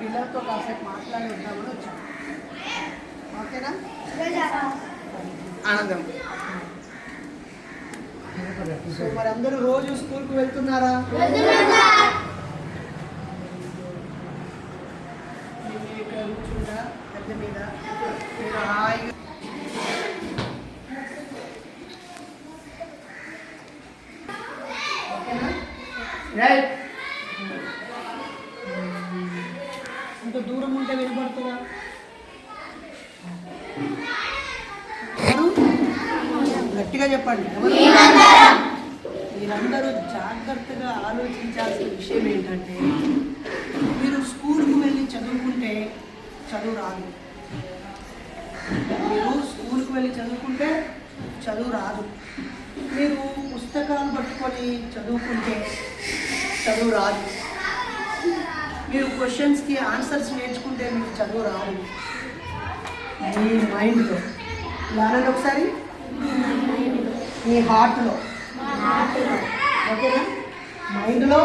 పిల్లలతో కాసేపు మాట్లాడి వద్దామని వచ్చాం. ఓకేనా? ఆనందం. సో మరి అందరూ రోజు స్కూల్కి వెళ్తున్నారా? ఇక్కడ కూర్చుంటా పెద్ద మీద మీరు హాయిగా రైట్. అంత దూరం ఉంటే వినపడుతుందా? గట్టిగా చెప్పండి. మీరందరూ జాగ్రత్తగా ఆలోచించాల్సిన విషయం ఏంటంటే, మీరు స్కూల్కి వెళ్ళి చదువుకుంటే చదువు రాదు. మీరు స్కూల్కి వెళ్ళి చదువుకుంటే చదువు రాదు. మీరు పుస్తకాలు పట్టుకొని చదువుకుంటే చదువు రాదు. మీరు క్వశ్చన్స్కి ఆన్సర్స్ నేర్చుకుంటే మీకు చదువు రాదు. మీ మైండ్లో లానండి ఒకసారి, మీ హార్ట్లో, ఓకేనా? మైండ్లో,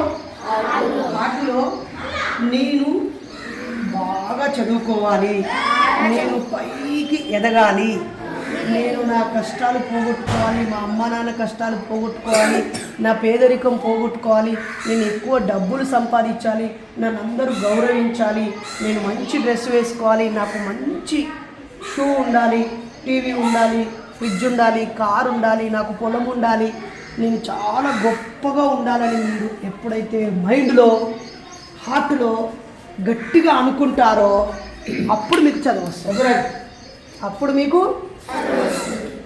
హార్ట్లో నేను బాగా చదువుకోవాలి, నేను పైకి ఎదగాలి, నేను నా కష్టాలు పోగొట్టుకోవాలి, మా అమ్మ నాన్న కష్టాలు పోగొట్టుకోవాలి, నా పేదరికం పోగొట్టుకోవాలి, నేను ఎక్కువ డబ్బులు సంపాదించాలి, నన్ను అందరూ గౌరవించాలి, నేను మంచి డ్రెస్ వేసుకోవాలి, నాకు మంచి షూ ఉండాలి, టీవీ ఉండాలి, ఫ్రిడ్జ్ ఉండాలి, కారు ఉండాలి, నాకు పొలం ఉండాలి, నేను చాలా గొప్పగా ఉండాలని మీరు ఎప్పుడైతే మైండ్లో, హార్ట్లో గట్టిగా అనుకుంటారో అప్పుడు మీకు చదువు వస్తుంది. అప్పుడు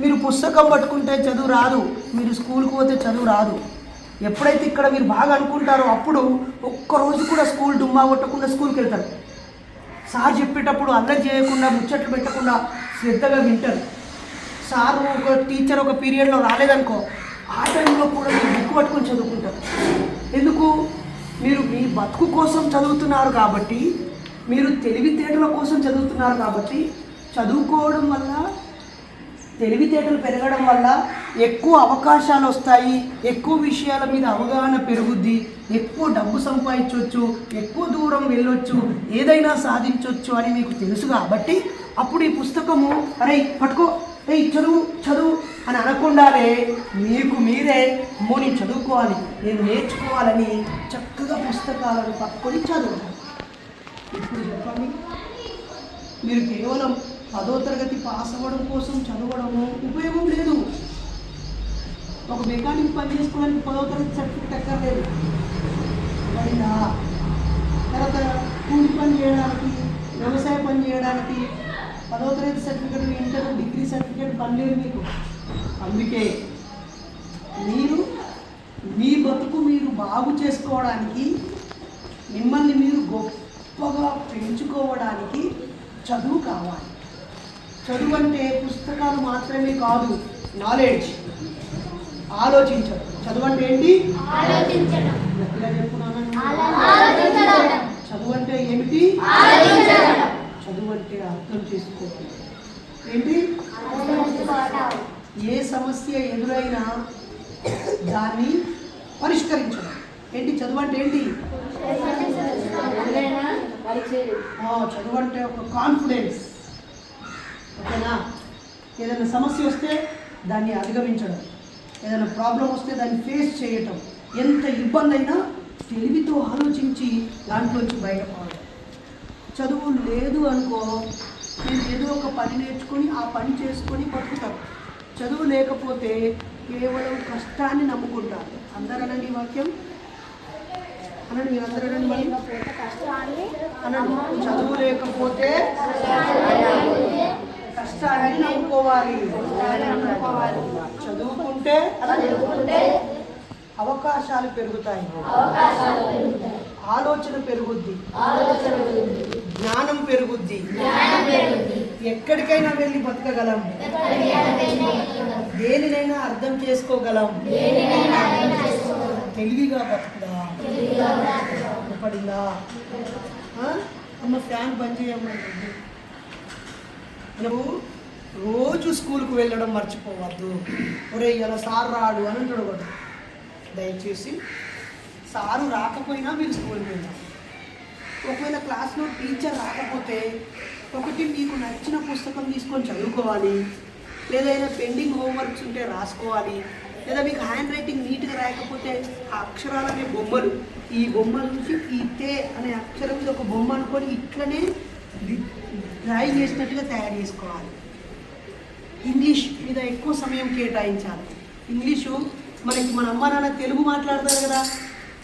మీరు పుస్తకం పట్టుకుంటే చదువు రాదు, మీరు స్కూల్కి పోతే చదువు రాదు. ఎప్పుడైతే ఇక్కడ మీరు బాగా అనుకుంటారో అప్పుడు ఒక్కరోజు కూడా స్కూల్ డుమ్మా కొట్టకుండా స్కూల్కి వెళ్తారు. సార్ చెప్పేటప్పుడు అల్లరి చేయకుండా, ముచ్చట్లు పెట్టకుండా శ్రద్ధగా వింటారు. సార్ ఒక టీచర్ ఒక పీరియడ్లో రాలేదనుకో, ఆ టైంలో కూడా మీరు బుక్ పట్టుకొని చదువుకుంటారు. ఎందుకు? మీరు మీ బతుకు కోసం చదువుతున్నారు కాబట్టి, మీరు తెలివితేటల కోసం చదువుతున్నారు కాబట్టి, చదువుకోవడం వల్ల, తెలివితేటలు పెరగడం వల్ల ఎక్కువ అవకాశాలు వస్తాయి, ఎక్కువ విషయాల మీద అవగాహన పెరుగుద్ది, ఎక్కువ డబ్బు సంపాదించవచ్చు, ఎక్కువ దూరం వెళ్ళొచ్చు, ఏదైనా సాధించవచ్చు అని మీకు తెలుసు. కాబట్టి అప్పుడు ఈ పుస్తకము అరే పట్టుకో, చదువు చదువు అని అనకుండానే మీకు మీరే అమ్మో నేను చదువుకోవాలి, నేను నేర్చుకోవాలని చక్కగా పుస్తకాలను పట్టుకొని చదవాలి. ఇప్పుడు చెప్పండి, మీరు కేవలం 10వ తరగతి పాస్ అవ్వడం కోసం చదవడము ఉపయోగం లేదు. ఒక మెకానిక్ పని చేసుకోవడానికి 10వ తరగతి సర్టిఫికెట్ ఎక్కర్లేదు. పడిందా? తర్వాత కూలి పని చేయడానికి, వ్యవసాయ పని చేయడానికి 10వ తరగతి సర్టిఫికెట్, ఇంటర్, డిగ్రీ సర్టిఫికెట్ పని లేదు మీకు. అందుకే మీరు మీ బతుకు మీరు బాగు చేసుకోవడానికి, మిమ్మల్ని మీరు గొప్పగా పెంచుకోవడానికి చదువు కావాలి. చదువు అంటే పుస్తకాలు మాత్రమే కాదు, నాలెడ్జ్, ఆలోచించడం. చదువు అంటే ఏంటి? గట్టిగా చెప్పున్నాను. చదువు అంటే ఏమిటి? చదువు అంటే అర్థం చేసుకోవాలి. ఏంటి? ఏ సమస్య ఎదురైనా దాన్ని పరిష్కరించడం. ఏంటి చదువు అంటే? ఏంటి చదువు అంటే? ఒక కాన్ఫిడెన్స్. ఓకేనా? ఏదైనా సమస్య వస్తే దాన్ని అధిగమించడం, ఏదైనా ప్రాబ్లం వస్తే దాన్ని ఫేస్ చేయటం, ఎంత ఇబ్బంది అయినా తెలివితో ఆలోచించి దాంట్లోంచి బయటపడడం. చదువు లేదు అనుకో, నేను ఏదో ఒక పని నేర్చుకొని ఆ పని చేసుకొని బతుకుతాం. చదువు లేకపోతే కేవలం కష్టాన్ని నమ్ముకుంటారు. అందరనండి ఈ వాక్యం అనండి, మీరు అందరూ అనండి. చదువు లేకపోతే కష్టాన్ని నమ్ముకోవాలి. చదువుకుంటే అవకాశాలు పెరుగుతాయి, ఆలోచన పెరుగుద్ది, జ్ఞానం పెరుగుద్ది, ఎక్కడికైనా వెళ్ళి బతకగలం, దేనినైనా అర్థం చేసుకోగలం, తెలివిగా బతుకుదా. పడిందా? అమ్మ ఫ్యాన్ బంద్ చేయమండి. నువ్వు రోజు స్కూల్కి వెళ్ళడం మర్చిపోవద్దు. ఒరే ఇలా సార్ రాడు అని చూడకూడదు. దయచేసి సారు రాకపోయినా మీరు స్కూల్కి వెళ్తాం. ఒకవేళ క్లాస్లో టీచర్ రాకపోతే ఒకటి మీకు నచ్చిన పుస్తకం తీసుకొని చదువుకోవాలి, లేదా పెండింగ్ హోంవర్క్స్ ఉంటే రాసుకోవాలి, లేదా మీకు హ్యాండ్ రైటింగ్ నీట్గా రాయకపోతే ఆ అక్షరాలు అనే బొమ్మలు, ఈ బొమ్మల నుంచి ఈ తే అనే అక్షరం మీద ఒక బొమ్మ అనుకొని ఇట్లనే డ్రాయింగ్ చేసినట్టుగా తయారు చేసుకోవాలి. ఇంగ్లీష్ మీద ఎక్కువ సమయం కేటాయించాలి. ఇంగ్లీషు మన అమ్మ నాన్న తెలుగు మాట్లాడతారు కదా,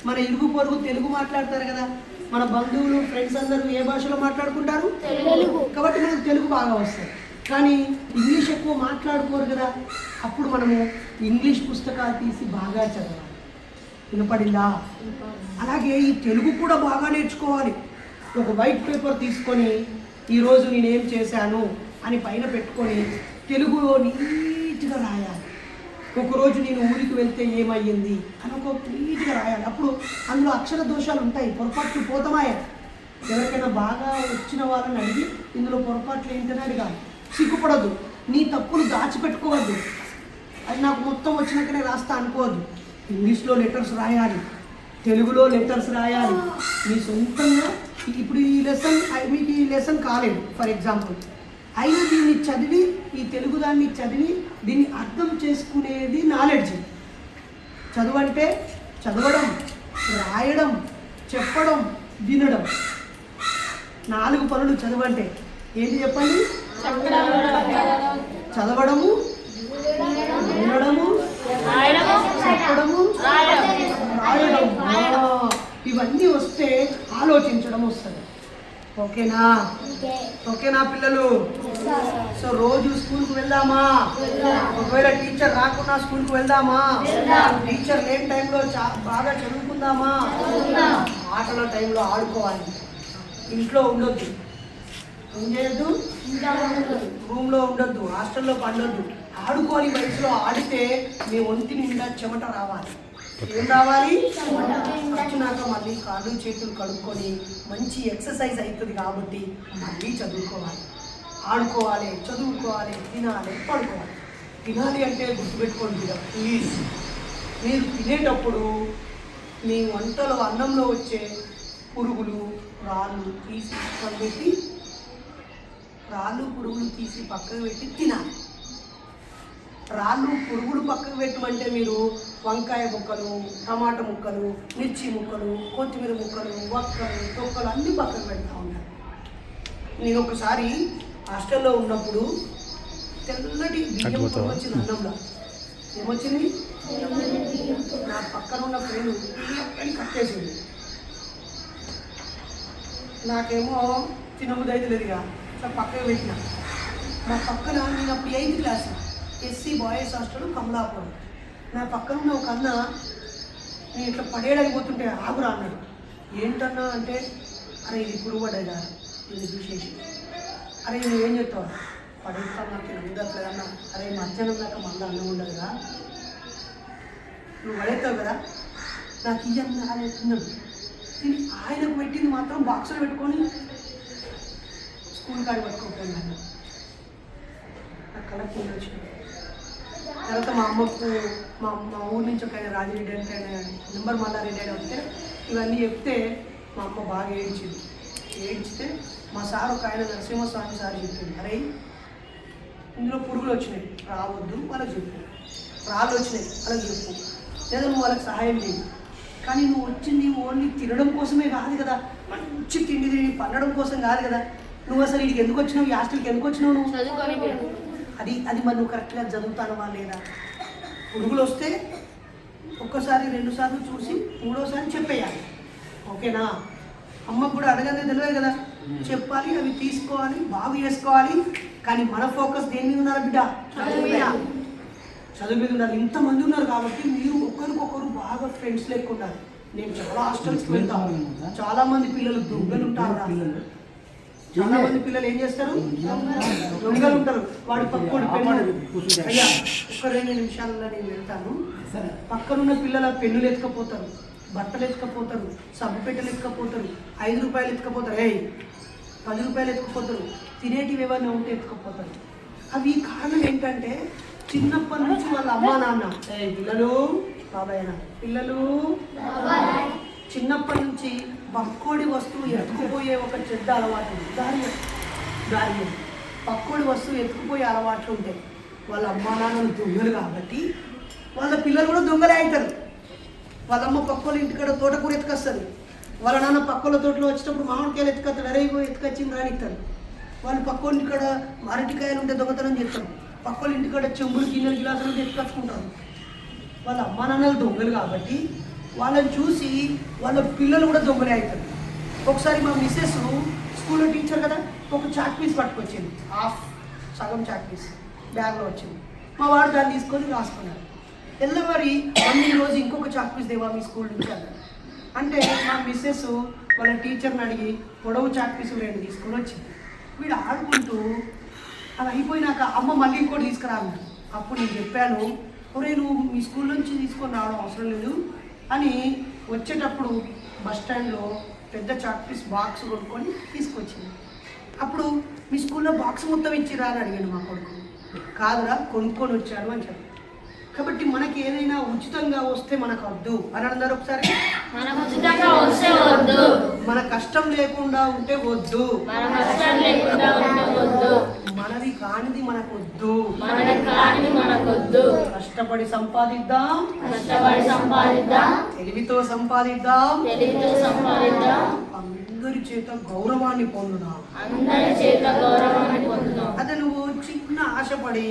మన ఇరుగు పొరుగు తెలుగు మాట్లాడతారు కదా, మన బంధువులు ఫ్రెండ్స్ అందరూ ఏ భాషలో మాట్లాడుకుంటారు? తెలుగు. కాబట్టి మనకు తెలుగు బాగా వస్తుంది. కానీ ఇంగ్లీష్ ఎక్కువ మాట్లాడుకోరు కదా, అప్పుడు మనము ఇంగ్లీష్ పుస్తకాలు తీసి బాగా చదవాలి. వినపడిందా? అలాగే ఈ తెలుగు కూడా బాగా నేర్చుకోవాలి. ఒక వైట్ పేపర్ తీసుకొని ఈరోజు నేనేం చేశాను అని పైన పెట్టుకొని తెలుగులో నీట్గా రాయాలి. ఒకరోజు నేను ఊరికి వెళ్తే ఏమయ్యింది అని ఒక నీట్గా రాయాలి. అప్పుడు అందులో అక్షర దోషాలు ఉంటాయి, పొరపాట్లు పోతామాయ. ఎవరికైనా బాగా వచ్చిన వాళ్ళని అడిగి ఇందులో పొరపాట్లు ఏంటని అడగాలి. సిగ్గుపడద్దు, నీ తప్పులు దాచిపెట్టుకోవద్దు. అది నాకు మొత్తం వచ్చినాకనే రాస్తా అనుకోవద్దు. ఇంగ్లీష్లో లెటర్స్ రాయాలి, తెలుగులో లెటర్స్ రాయాలి. మీ సొంతంగా ఇప్పుడు ఈ లెసన్ మీకు ఈ లెసన్ కాలేదు ఫర్ ఎగ్జాంపుల్, అయినా దీన్ని చదివి ఈ తెలుగు దాన్ని చదివి దీన్ని అర్థం చేసుకునేది నాలెడ్జ్. చదువు అంటే చదవడం, రాయడం, చెప్పడం, వినడం. 4 పనులు చదువు అంటే ఏంటి చెప్పండి? చదవడము, వినడము, చెప్పడము, రాయడం. ఇవన్నీ వస్తే ఆలోచించడం వస్తుంది. ఓకేనా? ఓకేనా పిల్లలు? సో రోజు స్కూల్కి వెళ్దామా? ఒకవేళ టీచర్ రాకుండా స్కూల్కి వెళ్దామా? టీచర్ లేని టైంలో బాగా చదువుకుందామా? ఆటల టైంలో ఆడుకోవాలి. ఇంట్లో ఉండొద్దు, ఏం చేయొద్దు, రూమ్లో ఉండొద్దు, హాస్టల్లో పండొద్దు. ఆడుకోవాలి. వయసులో ఆడితే మీ ఒంటి నిండా చెమట రావాలి. ఏం రావాలి? వచ్చినాక మళ్ళీ కాళ్ళు చేతులు కడుక్కొని మంచి ఎక్సర్సైజ్ అవుతుంది కాబట్టి మళ్ళీ చదువుకోవాలి, ఆడుకోవాలి, చదువుకోవాలి, తినాలి, పడుకోవాలి. తినాలి అంటే గుర్తుపెట్టుకోండి ప్లీజ్, మీరు తినేటప్పుడు మీ వంటలో అన్నంలో వచ్చే పురుగులు, రాళ్ళు తీసి పక్కకు పెట్టి, పురుగులు తీసి పక్కకు పెట్టి తినాలి. రాళ్ళు పురుగులు పక్కకు పెట్టమంటే మీరు వంకాయ ముక్కలు, టమాటా ముక్కలు, మిర్చి ముక్కలు, కొత్తిమీర ముక్కలు, వక్కలు, తొక్కలు అన్నీ పక్కకు పెడతా ఉంటారు. నేను ఒకసారి హాస్టల్లో ఉన్నప్పుడు తెల్లటి బియ్యం వచ్చింది అన్నంలో. ఏమొచ్చింది? నా పక్కన ఉన్న ఫ్రెండ్ కట్టేసింది. నాకేమో తినబుద్ధి అయితే లేదుగా, పక్కకు పెట్టిన. నా పక్కన నేను అప్పుడు 8th class, SC boys hostel Kamalapuram. నా పక్కన ఉన్న ఒక అన్న నేను ఇట్లా పడేయడానికి పోతుంటే ఆగురా అన్నాడు. ఏంటన్నా అంటే, అరే ఇది పురుగు పడ్డా, ఇది చూసేసి, అరే నువ్వు ఏం చెప్తావు? పడేస్తాను, నాకు ఉండట్లేదన్నా. అరే మధ్యాహ్నం దాకా మళ్ళీ అన్నం ఉండదుగా, నువ్వు పడేస్తావు కదా, నాకు ఇవన్నీ ఆయన తిన్నాడు. తిని ఆయనకు పెట్టింది మాత్రం బాక్సులు పెట్టుకొని స్కూల్ కాడి పట్టుకోపోయింది. నాకు కలెక్ట్ వచ్చింది. తర్వాత మా అమ్మకు మా ఊరి నుంచి ఒక ఆయన రాజిరెడ్డి అంటే ఆయన నెంబర్ మల్లారెడ్డి అని వస్తే ఇవన్నీ చెప్తే మా అమ్మ బాగా ఏడ్చింది. ఏడ్చితే మా సార్ ఒక ఆయన నరసింహస్వామి సార్ చెప్పింది, అరే ఇందులో పురుగులు వచ్చినాయి, రావద్దు వాళ్ళకి చెప్పు, రాళ్ళు వచ్చినాయి వాళ్ళకి చెప్పు, లేదా నువ్వు వాళ్ళకి సహాయం చేయి. కానీ నువ్వు వచ్చింది ఓన్లీ తినడం కోసమే కాదు కదా, మంచి తిండి తిని పండడం కోసం కాదు కదా. నువ్వు అసలు ఇక్కడికి ఎందుకు వచ్చినావు? ఈ హాస్టల్కి ఎందుకు వచ్చినావు నువ్వు? అది మరి నువ్వు కరెక్ట్గా చదువుతానవా లేదా? పురుగులు వస్తే ఒక్కసారి 2 సార్లు చూసి 3వసారి చెప్పేయాలి. ఓకేనా? అమ్మకు కూడా అడగదే తెలియదు కదా, చెప్పాలి, అవి తీసుకోవాలి, బాగు చేసుకోవాలి. కానీ మన ఫోకస్ దేని మీద ఉన్నారు బిడ్డ? చదువు మీద ఉండాలి. ఇంతమంది ఉన్నారు కాబట్టి మీరు ఒకరికొకరు బాగా ఫ్రెండ్స్ లెక్క ఉండాలి. నేను చాలా హాస్టల్స్కి వెళ్తాను, చాలా మంది పిల్లలు దొంగలు ఉంటారు. చాలా మంది పిల్లలు ఏం చేస్తారు? దొంగలు ఉంటారు. వాడు పక్కన అయ్యా ఒక్క 2 నిమిషాలలో నేను వెళ్తాను, పక్కనున్న పిల్లల పెన్నులు ఎత్తుకపోతారు, బట్టలు ఎత్తుకపోతారు, సబ్బు పెట్టెలు ఎత్తుకపోతారు, 5 రూపాయలు ఎత్తుకపోతారు, 10 రూపాయలు ఎత్తుకపోతారు, తినేటివి ఏమైనా ఉంటే ఎత్తుకపోతారు. అవి కారణం ఏంటంటే చిన్నప్పటి నుంచి వాళ్ళ అమ్మా నాన్న పిల్లలు బాబాయ్ పిల్లలు చిన్నప్పటి నుంచి పక్కోడి వస్తువు ఎత్తుకుపోయే ఒక చెడ్డ అలవాటు ఉంది. దారి పక్కోడి వస్తువు ఎత్తుకుపోయే అలవాట్లు ఉంటాయి. వాళ్ళ అమ్మా నాన్నలు దొంగలు కాబట్టి వాళ్ళ పిల్లలు కూడా దొంగలే అవుతారు. వాళ్ళ అమ్మ పక్కోళ్ళ ఇంటికాడ తోటకూర ఎత్తుకొస్తుంది, వాళ్ళ నాన్న పక్కోళ్ళ తోటలో వచ్చేటప్పుడు మామిడికాయలు ఎత్తుకొస్తాడు, అరేగో ఎత్తుకొచ్చింది రానిస్తాడు. వాళ్ళు పక్కోళ్ళ ఇంటికాడ అరటికాయలు ఉంటే దొంగతనం చేస్తారు, పక్కోళ్ళ ఇంటికాడ చెంబులు గిన్నెలు గిలాసులు ఎత్తుకొచ్చుకుంటారు. వాళ్ళ అమ్మా నాన్నలు దొంగలు కాబట్టి వాళ్ళని చూసి వాళ్ళ పిల్లలు కూడా దొంగలే అవుతారు. ఒకసారి మా మిస్సెస్ స్కూల్లో టీచర్ కదా, ఒక చాక్ పీస్ పట్టుకొచ్చింది, సగం చాక్ పీస్ బ్యాగ్లో వచ్చింది. మా వాడు దాన్ని తీసుకొని రాసుకున్నాడు. తెల్లవారి అన్ని రోజు ఇంకొక చాక్ పీస్ దేవా మీ స్కూల్ నుంచి అన్నాడు. అంటే మా మిస్సెస్ వాళ్ళ టీచర్ని అడిగి పొడవు చాక్ పీస్ 2 తీసుకొని వచ్చింది. వీడు ఆడుకుంటూ అది అయిపోయినాక అమ్మ మళ్ళీ ఇంకోటి తీసుకురా అన్నాడు. అప్పుడు నేను చెప్పాను, ఒరే నువ్వు మీ స్కూల్ నుంచి తీసుకొని రావడం అవసరం లేదు అని. వచ్చేటప్పుడు బస్ స్టాండ్లో పెద్ద చాక్ పీస్ బాక్స్ కొనుక్కొని తీసుకొచ్చింది. అప్పుడు మీ స్కూల్లో బాక్స్ మొత్తం ఇచ్చిరా అని అడిగాను మా కొడుకు. కాదురా కొనుక్కొని వచ్చాను అని చెప్పి. కాబట్టి మనకి ఏదైనా ఉచితంగా వస్తే మనకు వద్దు అని అన్నారు. ఒకసారి మన కష్టం లేకుండా ఉంటే వద్దు, మనది కానిది మనకు వద్దు. కష్టపడి సంపాదిద్దాం, తెలివితో సంపాదిద్దాం, అందరి చేత గౌరవాన్ని పొందుదాం. అదే నువ్వు చిన్న ఆశపడి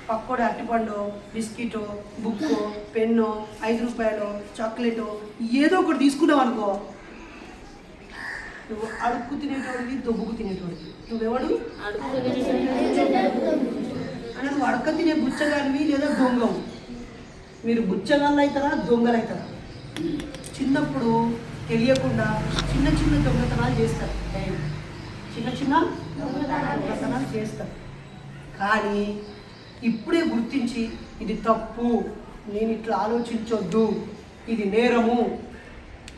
పక్కోడు అట్టిపండు, బిస్కెటో, బుక్కో, పెన్నో, 5 రూపాయలు, చాక్లెటో ఏదో ఒకటి తీసుకున్నావు అనుకో, నువ్వు అడుక్కు తినేటోడివి, దొబ్బుకు తినేటోడివి. నువ్వెవడు అని నువ్వు అడక తినే బుచ్చగానివి లేదా దొంగవు. మీరు బుచ్చగాళ్ళు అవుతారా, దొంగలు అవుతారా? చిన్నప్పుడు తెలియకుండా చిన్న చిన్న దొంగతనాలు చేస్తారు, చిన్న దొంగతనాలు చేస్తారు. కానీ ఇప్పుడే గుర్తించి ఇది తప్పు, నేను ఇట్లా ఆలోచించొద్దు, ఇది నేరము,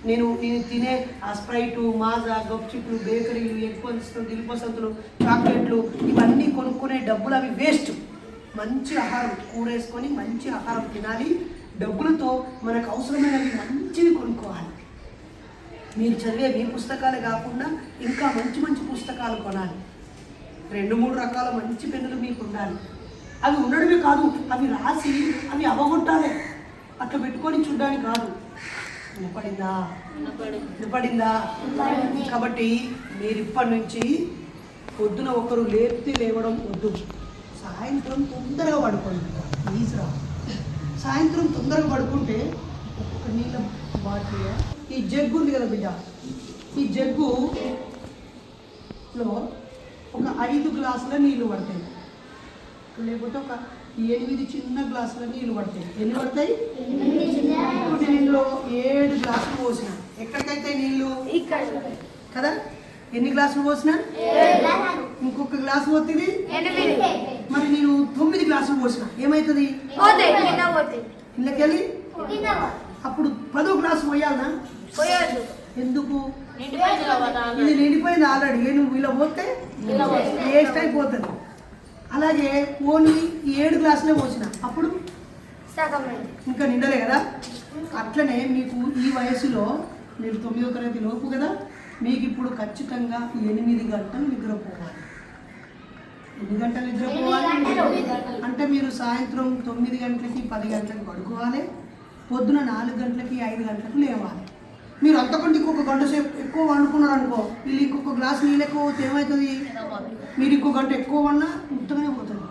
నేను తినే ఆ స్ప్రైటు, మాజా, గప్చిప్లు, బేకరీలు, ఎగ్ పల్స్లు, దిల్పసంతులు, చాక్లెట్లు ఇవన్నీ కొనుక్కునే డబ్బులు అవి వేస్ట్. మంచి ఆహారం కూరేసుకొని మంచి ఆహారం తినాలి. డబ్బులతో మనకు అవసరమైనవి మంచివి కొనుక్కోవాలి. మీరు చదివే మీ పుస్తకాలే కాకుండా ఇంకా మంచి మంచి పుస్తకాలు కొనాలి. 2-3 రకాల మంచి పెన్నులు మీకు ఉండాలి. అవి ఉండడమే కాదు, అవి రాసి అవి అవగొట్టాలి, అట్లా పెట్టుకొని చూడడానికి కాదు. వినపడిందా? కాబట్టి మీరు ఇప్పటి నుంచి పొద్దున ఒకరు లేవడం వద్దు. సాయంత్రం తొందరగా పడుకోండి. ప్లీజ్ రా, సాయంత్రం తొందరగా పడుకుంటే ఒక నీళ్ళ బాటిల్, ఈ జగ్గు ఉంది కదా బిడ్డ, ఈ జగ్గులో ఒక 5 గ్లాసుల నీళ్లు పడతాయి, లేకపోతే ఒక 8 చిన్న గ్లాసుల నీళ్లు పడతాయి. ఎన్ని పడతాయి? ఇప్పుడు నీళ్ళు 7 గ్లాసులు పోసిన ఎక్కడికైతే నీళ్ళు కదా, ఎన్ని గ్లాసులు పోసినా ఇంకొక గ్లాసు పోతుంది. మరి నేను 9 గ్లాసులు పోసిన ఏమవుతుంది? ఇళ్ళకెళ్ళి అప్పుడు 10వ గ్లాసు పోయాలనా? ఎందుకు? ఇది నిండిపోయింది ఆల్రెడీ. నువ్వు ఇలా పోతే వేస్ట్ అయిపోతుంది. అలాగే ఓన్లీ 7 గ్లాసులే పోసిన అప్పుడు ఇంకా నిండలే కదా. అట్లనే మీకు ఈ వయసులో మీరు 9వ తరగతి లోపు కదా, మీకు ఇప్పుడు ఖచ్చితంగా 8 గంటలు నిద్రపోవాలి. ఎన్ని గంటలు నిద్రపోవాలి అంటే మీరు సాయంత్రం 9 గంటలకి 10 గంటలకు పడుకోవాలి, పొద్దున 4 గంటలకి 5 గంటలకు లేవాలి. మీరు అంతకంటే ఇంకొక గంట సేపు ఎక్కువ వండుకున్నారు అనుకో, వీళ్ళు ఇంకొక గ్లాస్ నీళ్ళు ఎక్కువ పోతే ఏమవుతుంది? మీరు ఇంకో గంట ఎక్కువ వన్నా ఉత్తగానే పోతుంది.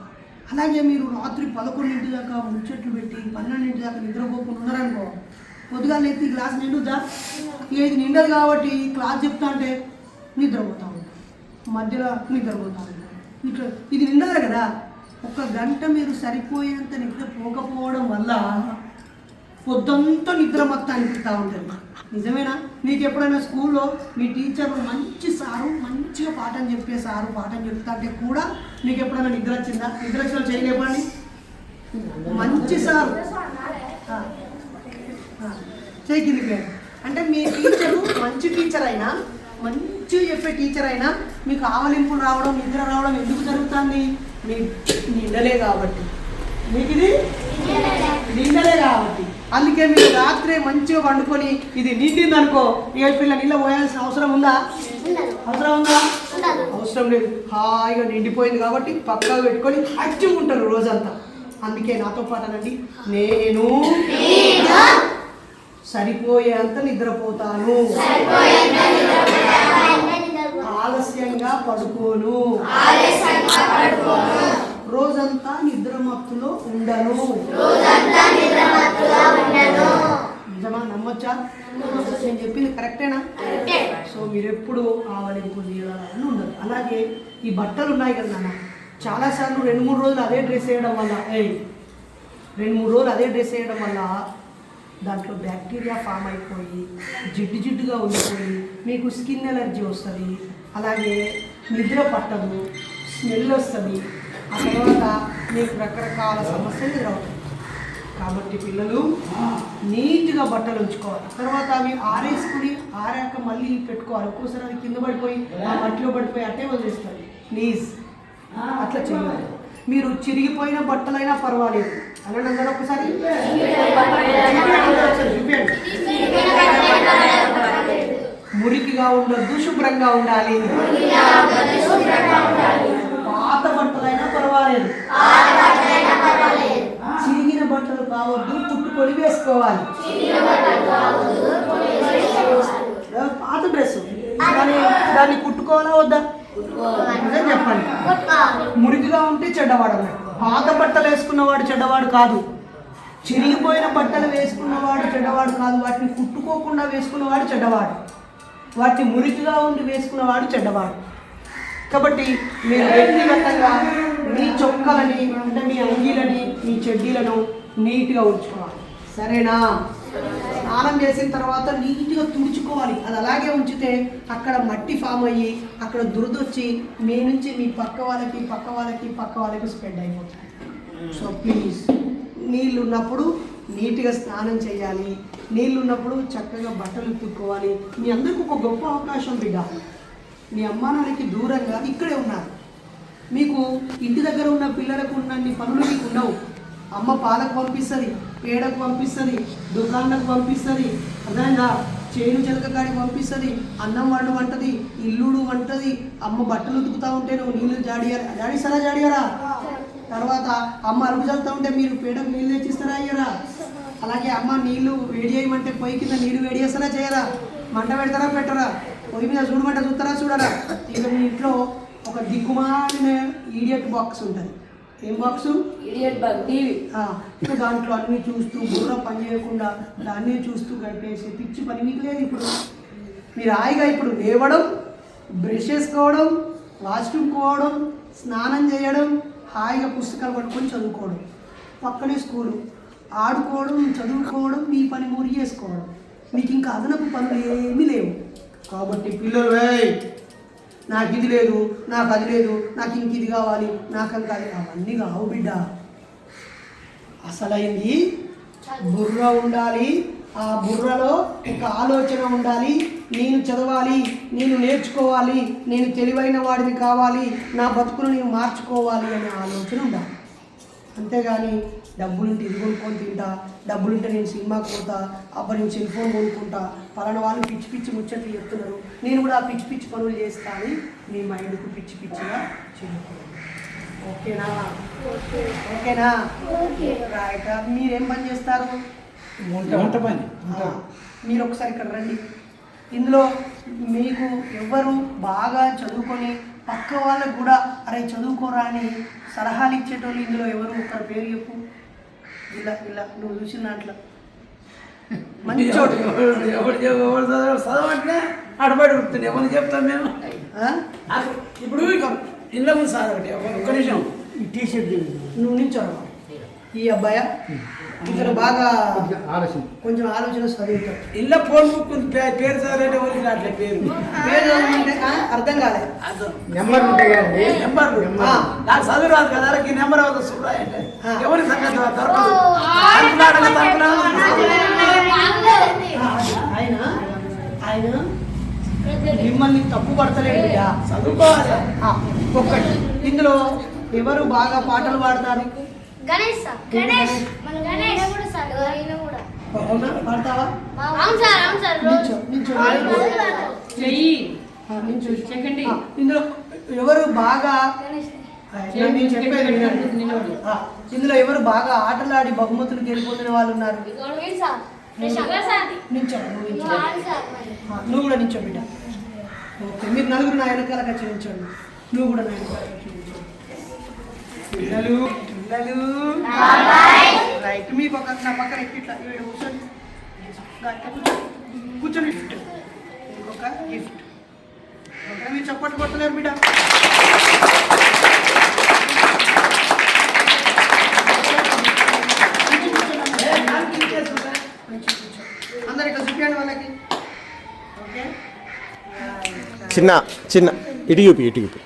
అలాగే మీరు రాత్రి 11 దాకా ముచ్చట్లు పెట్టి 12 దాకా నిద్రపోకుండా ఉన్నారనుకో, పొద్దుగాలు ఎత్తి గ్లాస్ నిండుద్దా? ఇది నిండదు కాబట్టి క్లాస్ చెప్తా అంటే నిద్రపోతా ఉంటాం, మధ్యలో నిద్రపోతా ఉంటాం. ఇట్లా ఇది నిండాలి కదా. 1 గంట మీరు సరిపోయేంత నిద్రపోకపోవడం వల్ల పొద్దంతా నిద్ర మొత్తం అనిపిస్తూ ఉంటుంది. నిజమేనా? మీకు ఎప్పుడైనా స్కూల్లో మీ టీచర్ మంచిగా పాఠం చెప్తా అంటే కూడా మీకు ఎప్పుడైనా నిద్ర వచ్చిందా? నిద్ర వచ్చిన చేయలేపండి. మంచి సారు చేయకింది అంటే మీ టీచరు మంచి టీచర్ అయినా, మంచిగా చెప్పే టీచర్ అయినా మీకు ఆవలింపులు రావడం, నిద్ర రావడం ఎందుకు జరుగుతుంది? మీ నిండలే కాబట్టి. మీకు ఇది నిండలే కాబట్టి. అందుకే మీరు రాత్రి మంచిగా వండుకొని ఇది నిండింది అనుకో, ఇక పిల్ల నీళ్ళ పోయాల్సిన అవసరం ఉందా? అవసరం లేదు. హాయిగా నిండిపోయింది కాబట్టి పక్కగా పెట్టుకొని యాక్టివ్గా ఉంటారు రోజంతా. అందుకే నాతో పాటు అనండి, నేను సరిపోయేంత నిద్రపోతాను, ఆలస్యంగా పడుకోను, రోజంతా నిద్రమత్తులో ఉండను. నిజమా? నమ్మొచ్చా? నేను చెప్పింది కరెక్టేనా? సో మీరు ఎప్పుడు ఆవలింపు నీళ్ళని ఉండదు. అలాగే ఈ బట్టలు ఉన్నాయి కదా నాన్న, చాలాసార్లు 2-3 రోజులు అదే డ్రెస్ వేయడం వల్ల 2-3 రోజులు అదే డ్రెస్ వేయడం వల్ల దాంట్లో బ్యాక్టీరియా ఫామ్ అయిపోయి జిడ్డుగా ఉండిపోయి మీకు స్కిన్ ఎలర్జీ వస్తుంది. అలాగే నిద్ర పట్టదు, స్మెల్ వస్తుంది. ఆ తర్వాత మీకు రకరకాల సమస్యలు ఎదురవుతాయి. కాబట్టి పిల్లలు నీట్గా బట్టలు ఉంచుకోవాలి. తర్వాత అవి ఆరేసుకుని ఆరాక మళ్ళీ పెట్టుకోవాలి. ఒక్కోసారి అది కింద పడిపోయి ఆ మట్టిలో పడిపోయి అట్టే వదిలేస్తుంది. ప్లీజ్ అట్లా చేయాలి. మీరు చిరిగిపోయిన బట్టలైనా పర్వాలేదు అలాంటి అందరూ ఒకసారి మురికిగా ఉండొద్దు, శుభ్రంగా ఉండాలి. పాత బట్టలైనా పర్వాలేదు, చిరిగిన బట్టలు కావద్దు, కుట్టుకొని వేసుకోవాలి. పాత డ్రెస్ దాన్ని కుట్టుకోవాలా వద్దా చెప్పండి. మురికిగా ఉంటే చెడ్డవాడు అన్నాడు. పాత బట్టలు వేసుకున్నవాడు చెడ్డవాడు కాదు, చిరిగిపోయిన బట్టలు వేసుకున్నవాడు చెడ్డవాడు కాదు. వాటిని కుట్టుకోకుండా వేసుకున్నవాడు చెడ్డవాడు, వాటిని మురికిగా ఉండి వేసుకున్నవాడు చెడ్డవాడు. కాబట్టి మీరు వ్యక్తిగతంగా మీ చొక్కలని అంటే మీ అంగీలని మీ చెడ్డీలను నీట్గా ఉంచుకోవాలి. సరేనా? స్నానం చేసిన తర్వాత నీట్గా తుడుచుకోవాలి. అది అలాగే ఉంచితే అక్కడ మట్టి ఫామ్ అయ్యి అక్కడ దురదొచ్చి మీ నుంచి మీ పక్క వాళ్ళకి స్ప్రెడ్ అయిపోతుంది. సో ప్లీజ్ నీళ్ళు ఉన్నప్పుడు నీట్గా స్నానం చేయాలి. నీళ్ళు ఉన్నప్పుడు చక్కగా బట్టలు ఉతుక్కోవాలి. మీ అందరికీ ఒక గొప్ప అవకాశం బిడ్డ. మీ అమ్మానాన్నకి దూరంగా ఇక్కడే ఉన్నారు. మీకు ఇంటి దగ్గర ఉన్న పిల్లలకు ఉన్నన్ని పనులు మీకు ఉండవు. అమ్మ పాలకు పంపిస్తుంది, పేడకు పంపిస్తుంది, దుకాణాలకు పంపిస్తుంది, అదేనా చేను చెలకకాడికి పంపిస్తుంది, అన్నం వంటది, ఇల్లుడు వంటది. అమ్మ బట్టలు ఉతుకుతూ ఉంటే నువ్వు నీళ్ళు జాడియారా. తర్వాత అమ్మ అరుగు చల్లుతూ ఉంటే మీరు పేడకు నీళ్ళు తెచ్చిస్తారా అయ్యారా. అలాగే అమ్మ నీళ్ళు వేడి చేయమంటే పొయ్యి కింద నీళ్ళు వేడి చేస్తారా చేయరా. మంట పెడతారా పెట్టరా. పొయ్యి మీద చూడమంటే చూడరా. ఇక మీ ఇంట్లో ఒక దిక్కుమాలిన ఈడియట్ బాక్స్ ఉంటుంది. ఏం బాక్సు? Idiot box, TV. దాంట్లో అన్నీ చూస్తూ బుర్ర పని చేయకుండా దాన్నే చూస్తూ గడిపేసి పిచ్చి పని మీకు లేదు. ఇప్పుడు మీరు హాయిగా ఇప్పుడు లేవడం, బ్రష్ చేసుకోవడం, వాష్రూమ్ పోవడం, స్నానం చేయడం, హాయిగా పుస్తకాలు పట్టుకొని చదువుకోవడం, పక్కనే స్కూలు, ఆడుకోవడం, చదువుకోవడం, మీ పని మురి చేసుకోవడం. మీకు ఇంకా అదనపు పనులు ఏమీ లేవు. కాబట్టి పిల్లలు నాకు ఇది లేదు, నాకు అది లేదు, నాకు ఇంక ఇది కావాలి, నాకు అంక అది అవన్నీ కావు బిడ్డ. అసలైంది బుర్ర ఉండాలి. ఆ బుర్రలో ఒక ఆలోచన ఉండాలి. నేను చదవాలి, నేను నేర్చుకోవాలి, నేను తెలివైన వాడిని కావాలి, నా బతుకును నేను మార్చుకోవాలి అనే ఆలోచన ఉండాలి. అంతేగాని డబ్బులుంటే ఇది కొనుక్కొని తింటా, డబ్బులుంటే నేను సినిమాకి పోతా, అబ్బా నేను సెల్ ఫోన్ కొనుక్కుంటా, పలానా వాళ్ళు పిచ్చి ముచ్చట్లు చెప్తున్నారు, నేను కూడా ఆ పిచ్చి పనులు చేస్తా అని మీ మైండ్కు పిచ్చిగా చెప్పుకోండి. ఓకేనా? రైట్. మీరేం పని చేస్తారు? వంట పని. మీరు ఒకసారి ఇక్కడ రండి. ఇందులో మీకు ఎవరు బాగా చదువుకొని పక్క వాళ్ళకు కూడా అరే చదువుకోరా అని సలహాలు ఇచ్చేటోళ్ళు ఇందులో ఎవరు? ఒకరి పేరు చెప్పు. ఇలా నువ్వు చూసిన దాంట్లో మంచి చోటు చదవంటే అడబడి ఉంటుంది. ఎవరు చెప్తాం మేము? ఇప్పుడు ఇళ్ళ ఉంది సార్ ఒకటి ఒక్క నిమిషం ఈ టీషర్ట్ నువ్వు నించోరా. ఈ అబ్బాయ ఇక్కడ బాగా కొంచెం ఆలోచన చదువుతాడు. ఇళ్ళ ఫోన్ బుక్ పేరు చదివంటే ఎవరికి రాట్లే. పేరు చదవమంటే అర్థం కాలేదు. నెంబర్ ఉంటాయి కదండి, నెంబర్లు నాకు చదువు రాదు కదా, ఈ నెంబర్ అవుతుంది చూడాలంటే ఎవరి సంగతి దొరకదు. ఆయన మిమ్మల్ని తప్పు పడతలేడు. చదువుకోవాలి. ఒక్కటి ఇందులో ఎవరు బాగా పాటలు పాడతారు? గణేష్ సార్ గణేష్ మన గణేష్ కూడా సార్ ఈయన కూడా అవునా పాడతావా? అవును సార్ నించో నించో చెయ్యి నించో. చెక్కండి. ఇందులో ఎవరు బాగా గణేష్ నేను చెప్పేది వినండి. ఇందులో ఎవరు బాగా ఆటలాడి బహుమతులు గెలుపొందిన వాళ్ళు ఉన్నారు? గణేష్ సార్ శంకర్ సార్ నించో నువ్వు నించో. సార్ నువ్వు కూడా నించో బిడ్డ. ఓకే మీరు నలుగురు నా వెనకాల వచ్చి నించోండి. నువ్వు కూడా నా వెనకాల వచ్చి నించో. పిల్లలు పిల్లలు రైట్ మీకు ఒక నా పక్కన ఇట్లా కూర్చోండి. కూర్చొని గిఫ్ట్ ఇంకొక గిఫ్ట్. ఓకే మీరు చప్పట్లు కొట్టలేరు బిడ్డ. అందరు ఇట్లా చూపించండి వాళ్ళకి. ఓకే చిన్న చిన్న ఇటు చూపి వీళ్ళకి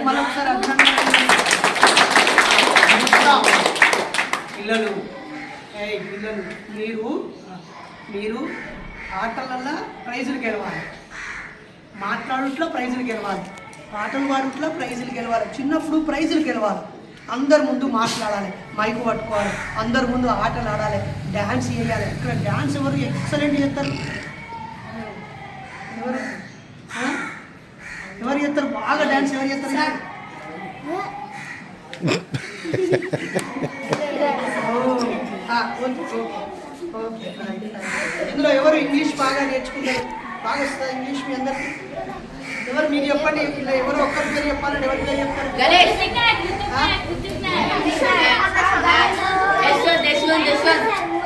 మళ్ళీ ఒకసారి పిల్లలు పిల్లలు మీరు ఆటలల్లో ప్రైజులు గెలవాలి, మాట్లాడుట్లో ప్రైజులు గెలవాలి, పాటలు పాడుట్లో ప్రైజులు గెలవాలి. చిన్నప్పుడు ప్రైజులు గెలవాలి. అందరి ముందు మాట్లాడాలి, మైకు పట్టుకోవాలి, అందరి ముందు ఆటలు ఆడాలి, డ్యాన్స్ చేయాలి. ఇక్కడ డ్యాన్స్ ఎవరు ఎక్సలెంట్ చేస్తారు? ఎవరు ఎవరు చేస్తారు బాగా డ్యాన్స్? ఎవరు చేస్తారు? ఇందులో ఎవరు ఇంగ్లీష్ బాగా నేర్చుకుంటారు? బాగా వస్తుంది ఇంగ్లీష్ మీ అందరికి? ఎవరు మీరు చెప్పండి. ఇలా ఎవరు ఒక్కరి పేరు చెప్పాలండి. ఎవరి పేరు చెప్తారు?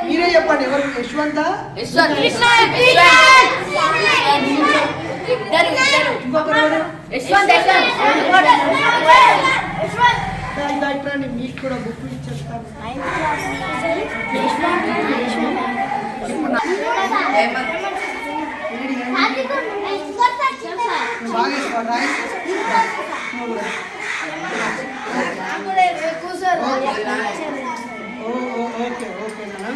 మీరే చెప్పండి. ఎవరు? యశ్వంత ఇంకొకరు మీకు కూడా బుక్ ఇచ్చేస్తాను. బాగా ఇస్తాను. ఓకే ఓకే నాన్న.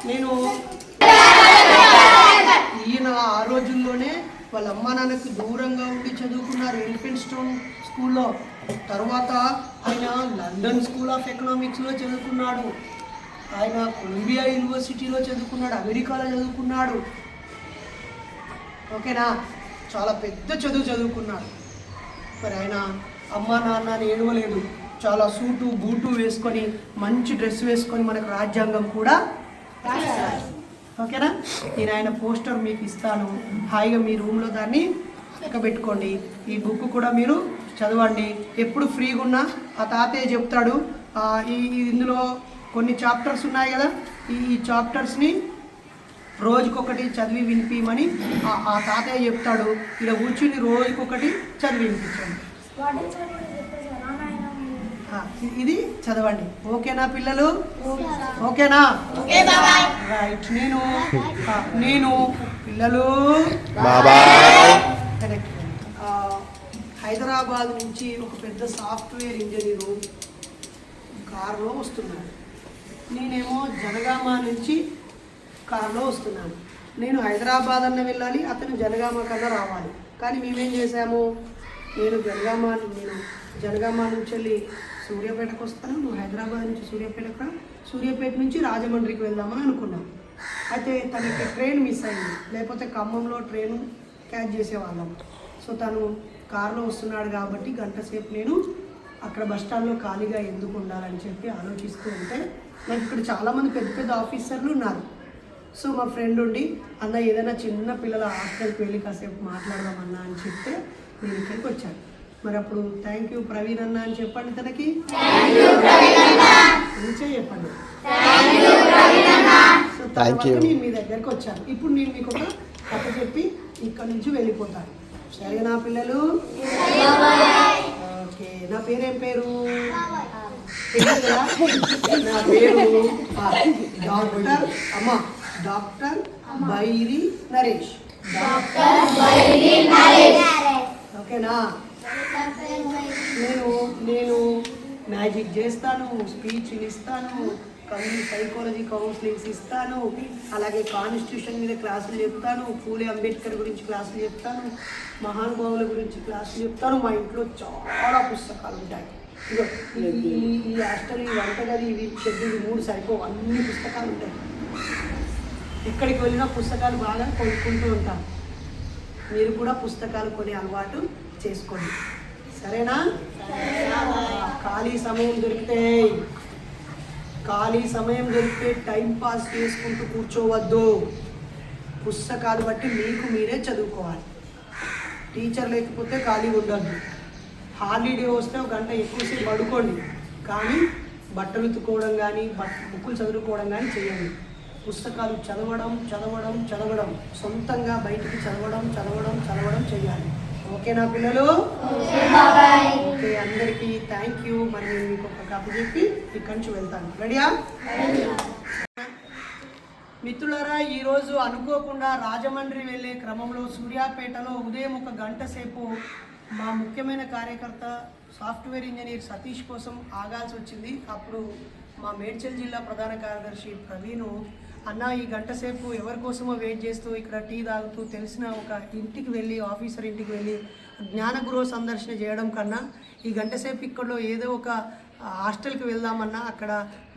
నేను ఈయన ఆ రోజుల్లోనే వాళ్ళ అమ్మా నాన్నకి దూరంగా ఉండి చదువుకున్నారు ఎలిఫెంట్ స్టోన్ స్కూల్లో. తర్వాత ఆయన లండన్ స్కూల్ ఆఫ్ ఎకనామిక్స్లో చదువుకున్నాడు, ఆయన కొలంబియా యూనివర్సిటీలో చదువుకున్నాడు, అమెరికాలో చదువుకున్నాడు. ఓకేనా? చాలా పెద్ద చదువుకున్నాడు. మరి ఆయన అమ్మా నాన్నని ఏడవలేదు, చాలా సూటు బూటు వేసుకొని మంచి డ్రెస్ వేసుకొని మనకు రాజ్యాంగం కూడా రాశారు. ఓకేనా? నేను ఆయన పోస్టర్ మీకు ఇస్తాను, హాయిగా మీ రూమ్లో దాన్ని పెట్టుకోండి. ఈ బుక్ కూడా మీరు చదవండి. ఎప్పుడు ఫ్రీగా ఉన్నా ఆ తాతయ్య చెప్తాడు. ఇందులో కొన్ని చాప్టర్స్ ఉన్నాయి కదా, ఈ చాప్టర్స్ని రోజుకొకటి చదివి వినిపించమని ఆ తాతయ్య చెప్తాడు. ఇలా కూర్చుని రోజుకొకటి చదివి వినిపించండి. ఇది చదవండి. ఓకేనా పిల్లలు? ఓకేనా? రైట్. నేను పిల్లలు హైదరాబాద్ నుంచి ఒక పెద్ద సాఫ్ట్వేర్ ఇంజనీరు కారులో వస్తున్నాడు. నేనేమో జనగామ నుంచి కారులో వస్తున్నాను. నేను హైదరాబాద్ అన్న వెళ్ళాలి, అతను జనగామ కన్నా రావాలి. కానీ మేమేం చేసాము, నేను జనగామ నుంచి వెళ్ళి సూర్యాపేటకు వస్తాను, నువ్వు హైదరాబాద్ నుంచి సూర్యాపేటకు రా, సూర్యాపేట నుంచి రాజమండ్రికి వెళ్దామని అనుకున్నాం. అయితే తనకి ట్రైన్ మిస్ అయింది, లేకపోతే ఖమ్మంలో ట్రైన్ క్యాచ్ చేసేవాళ్ళం. సో తను కారులో వస్తున్నాడు కాబట్టి గంట సేపు నేను అక్కడ బస్ స్టాండ్లో ఖాళీగా ఎందుకు ఉండాలని చెప్పి ఆలోచిస్తూ ఉంటే నాకు ఇక్కడ చాలామంది పెద్ద పెద్ద ఆఫీసర్లు ఉన్నారు. సో మా ఫ్రెండ్ ఉండి అన్న ఏదైనా చిన్న పిల్లల హాస్టల్కి వెళ్ళి కాసేపు మాట్లాడదామన్నా అని చెప్తే నేను ఇక్కడికి వచ్చాను. మరి అప్పుడు థ్యాంక్ యూ ప్రవీణ్ అన్న అని చెప్పండి, తనకి నుంచే చెప్పండి. సో తర్వాత నేను మీ దగ్గరికి వచ్చాను. ఇప్పుడు నేను మీకు ఒక కథ చెప్పి ఇక్కడ నుంచి వెళ్ళిపోతాను. సరేనా పిల్లలు? ఓకే. నా పేరేం పేరు? నా పేరు డాక్టర్ బైరి నరేష్. ఓకేనా? నేను మ్యాజిక్ చేస్తాను, స్పీచ్లు ఇస్తాను, సైకాలజీ కౌన్సిలింగ్స్ ఇస్తాను, అలాగే కాన్స్టిట్యూషన్ మీద క్లాసులు చెప్తాను, పూలే అంబేద్కర్ గురించి క్లాసులు చెప్తాను, మహానుభావుల గురించి క్లాసులు చెప్తాను. మా ఇంట్లో చాలా పుస్తకాలు ఉంటాయి. ఇగో ఈ హాస్టల్, ఈ వంటగది, ఇవి షెడ్, ఇవి 3 సరిపోవు. అన్ని పుస్తకాలు ఉంటాయి. ఎక్కడికి వెళ్ళినా పుస్తకాలు బాగా కొనుక్కుంటూ ఉంటాం. మీరు కూడా పుస్తకాలు కొనే అలవాటు చేసుకోండి, సరేనా? ఖాళీ సమయం దొరికితే టైం పాస్ చేసుకుంటూ కూర్చోవద్దు. పుస్తకాలు బట్టి మీకు మీరే చదువుకోవాలి. టీచర్ లేకపోతే ఖాళీ ఉండద్దు. హాలిడే వస్తే 1 గంట ఎక్కువసేపు పడుకోండి, కానీ బట్టలు ఉతుక్కోవడం కానీ బుక్కులు చదువుకోవడం కానీ చేయండి. పుస్తకాలు చదవడం, సొంతంగా బయటికి చదవడం చేయాలి. ఓకేనా పిల్లలు? ఓకే, అందరికీ థ్యాంక్ యూ. మరి నేను మీకు ఒక కథ చెప్పి ఇక్కడి నుంచి వెళ్తాను. రెడీయా? మిత్రులారా, ఈరోజు అనుకోకుండా రాజమండ్రి వెళ్ళే క్రమంలో సూర్యాపేటలో ఉదయం 1 గంట సేపు మా ముఖ్యమైన కార్యకర్త సాఫ్ట్వేర్ ఇంజనీర్ సతీష్ కోసం ఆగాల్సి వచ్చింది. అప్పుడు మా మేడ్చల్ జిల్లా ప్రధాన కార్యదర్శి ప్రవీణ్, అన్న ఈ 1 గంట సేపు ఎవరి కోసమో వెయిట్ చేస్తూ ఇక్కడ టీ తాగుతూ తెలిసిన ఒక ఇంటికి వెళ్ళి, ఆఫీసర్ ఇంటికి వెళ్ళి జ్ఞానగృహ సందర్శన చేయడం కన్నా ఈ 1 గంట సేపు ఇక్కడలో ఏదో ఒక హాస్టల్కి వెళ్దామన్నా అక్కడ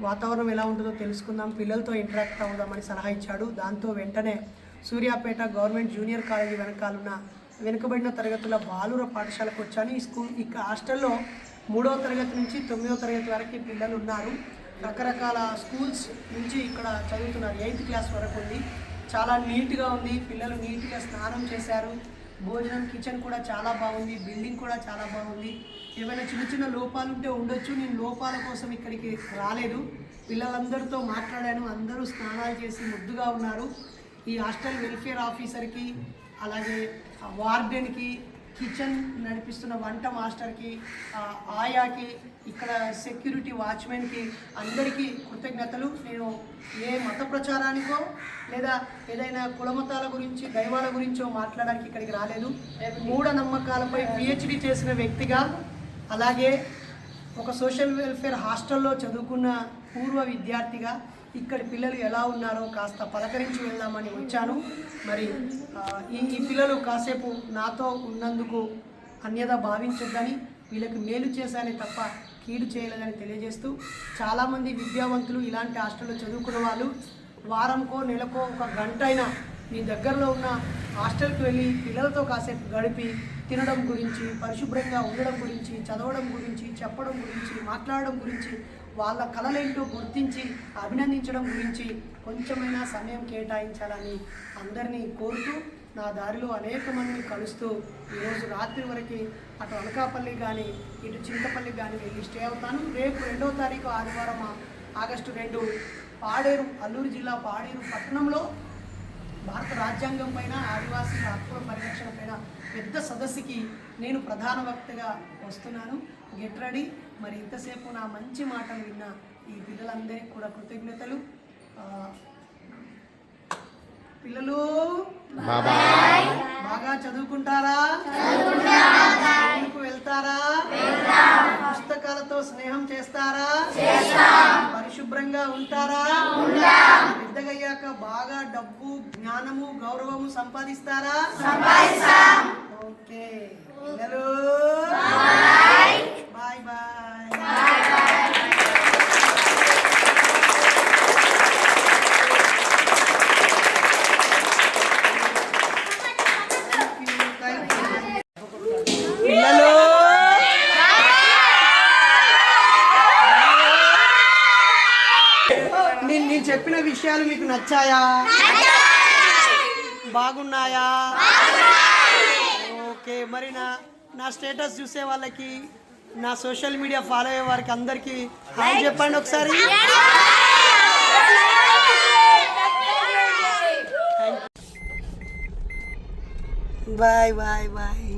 వాతావరణం ఎలా ఉంటుందో తెలుసుకుందాం, పిల్లలతో ఇంటరాక్ట్ అవుదామని సలహా ఇచ్చాడు. దాంతో వెంటనే సూర్యాపేట గవర్నమెంట్ జూనియర్ కాలేజీ వెనకాలన్న వెనుకబడిన తరగతుల బాలుర పాఠశాలకు వచ్చాను. ఈ హాస్టల్లో 3వ తరగతి నుంచి 9వ తరగతి వరకు పిల్లలు ఉన్నారు. రకరకాల స్కూల్స్ నుంచి ఇక్కడ చదువుతున్నారు. 8th క్లాస్ వరకు ఉంది. చాలా నీట్గా ఉంది. పిల్లలు నీట్గా స్నానం చేశారు. భోజనం, కిచెన్ కూడా చాలా బాగుంది. బిల్డింగ్ కూడా చాలా బాగుంది. ఏమైనా చిన్న లోపాలు ఉంటే ఉండొచ్చు. నేను లోపాల కోసం ఇక్కడికి రాలేదు. పిల్లలందరితో మాట్లాడాను. అందరూ స్నానాలు చేసి ముద్దుగా ఉన్నారు. ఈ హాస్టల్ వెల్ఫేర్ ఆఫీసర్కి, అలాగే వార్డెన్కి, కిచెన్ నడిపిస్తున్న వంట మాస్టర్కి, ఆయాకి, ఇక్కడ సెక్యూరిటీ వాచ్మెన్కి అందరికీ కృతజ్ఞతలు. నేను ఏ మత ప్రచారానికో లేదా ఏదైనా కులమతాల గురించి, దైవాల గురించో మాట్లాడడానికి ఇక్కడికి రాలేదు. మూఢనమ్మకాలపై PhD చేసిన వ్యక్తిగా, అలాగే ఒక సోషల్ వెల్ఫేర్ హాస్టల్లో చదువుకున్న పూర్వ విద్యార్థిగా ఇక్కడి పిల్లలు ఎలా ఉన్నారో కాస్త పలకరించి వెళ్దామని వచ్చాను. మరి ఈ పిల్లలు కాసేపు నాతో ఉన్నందుకు అన్యదా భావించొద్దని, వీళ్ళకి మేలు చేశానే తప్ప కీడు చేయలేదని తెలియజేస్తూ, చాలామంది విద్యావంతులు ఇలాంటి హాస్టల్లో చదువుకున్న వాళ్ళు వారంకో నెలకో 1 గంట అయినా మీ దగ్గరలో ఉన్న హాస్టల్కి వెళ్ళి పిల్లలతో కాసేపు గడిపి తినడం గురించి, పరిశుభ్రంగా ఉండడం గురించి, చదవడం గురించి, చెప్పడం గురించి, మాట్లాడడం గురించి, వాళ్ళ కళలేంటో గుర్తించి అభినందించడం గురించి కొంచెమైనా సమయం కేటాయించాలని అందరినీ కోరుతూ, నా దారిలో అనేక మందిని కలుస్తూ ఈరోజు రాత్రి వరకు అటు అనకాపల్లి కానీ ఇటు చింతపల్లి కానీ వెళ్ళి స్టే అవుతాను. రేపు 2వ తారీఖు ఆదివారం ఆగస్టు 2 పాడేరు, అల్లూరు జిల్లా పాడేరు పట్టణంలో భారత రాజ్యాంగం పైన, ఆదివాసీల హక్కుల పరిరక్షణ పైన పెద్ద సదస్సుకి నేను ప్రధాన వక్తగా వస్తున్నాను. Get ready. మరి ఇంతసేపు నా మంచి మాటలు విన్న ఈ పిల్లలందరికీ కూడా కృతజ్ఞతలు. పిల్లలు బాగా చదువుకుంటారా? స్కూల్కు వెళ్తారా? పుస్తకాలతో స్నేహం చేస్తారా? పరిశుభ్రంగా ఉంటారా? పెద్దగయ్యాక బాగా డబ్బు, జ్ఞానము, గౌరవము సంపాదిస్తారా? ఓకే పిల్లలు, బాయ్ బాయ్. పిల్లలు నేను చెప్పిన విషయాలు మీకు నచ్చాయా? బాగున్నాయా? ఓకే. మరి నా స్టేటస్ చూసే వాళ్ళకి, నా సోషల్ మీడియా ఫాలో అయ్యే వారికి అందరికీ హాయ్ చెప్పండి ఒకసారి. Bye bye bye.